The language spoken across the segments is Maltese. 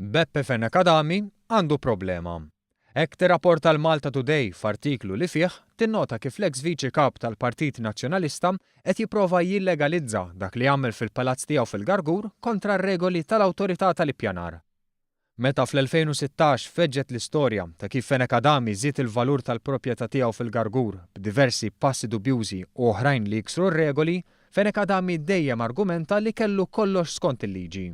Beppe Fenekadami għandu problema. Hekk tirrapporta l-Malta Today f'artiklu li fih tinnota kif l-eks viċi kap tal-Partit Nazzjonalista qed jipprova jillegalizza dak li jagħmel fil-palazz tiegħu fil-Gargur kontra r-regoli tal-awtorità tal-ippjanar. Meta fl-2016 feġġet l-istorja ta' kif Fenekadami żied il-valur tal-proprjetà tiegħu fil-Gargur b'diversi passi dubjużi u oħrajn li jiksru r-regoli, Fenekadami dejjem argumenta li kellu kollox skont il-liġi.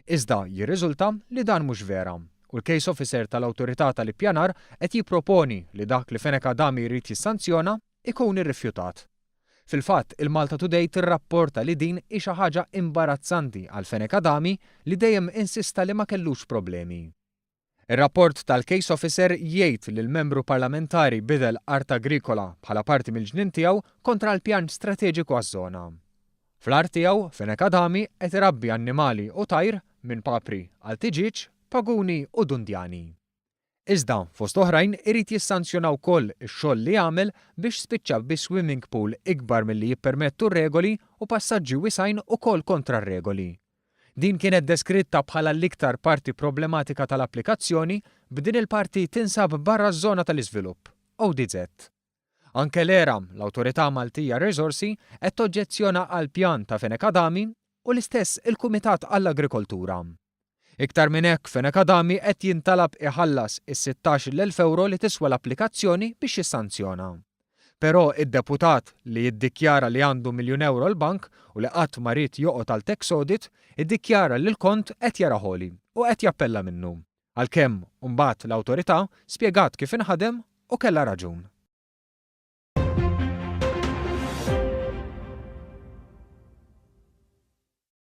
Iżda jirriżulta li dan mhux vera u l-case officer tal-awtorità tal-ippjanar qed jipproponi li dak li Fenekadami jrid jissanzjona ikun irrifjutat. Fil-fatt, il-Malta Today tirrapporta li din hi xi ħaġa imbarazzanti għal Fenekadami li dejjem insista li ma kellux problemi. Ir-rapport tal-case officer jgħid li l-membru parlamentari bidel art agrikola bħala parti mill-ġnien tiegħu kontra l-pjan strateġiku għaż-żona. Fl-art tiegħu Fenekadami qed irabbi annimali u tajr minn papri għal tiġiġ, paguni u dundjani. Iżda, fost oħrajn irid jissanzjona wkoll ix-xogħol li jagħmel biex spiċċa bi swimming pool ikbar milli jippermettu r-regoli u passaġġi wisajn ukoll kontra r-regoli. Din kienet deskritta bħala l-iktar parti problematika tal-applikazzjoni b'din il-parti tinsab barra ż-żona tal-iżvilupp, ODZ. Anke l-ERA, l-Awtorità Maltija Risorsi, qed toġġezzjona għal pjan ta' Fenekadami u l-istess il-Kumitat għall-Agrikoltura. Iktar minn hekk Fenekadami qed jintalab iħallas is-16,000 euro li tiswa l-applikazzjoni biex jissanzjona. Però id-deputat li jiddikjara li għandu €1,000,000 l-bank u li qatt ma rid joqgħod għal tax audit iddikjara li l-kont qed jaraħoli u qed jappella minnu. Għalkemm mbagħad l-awtorità spjegat kif inħadem u kellha raġun.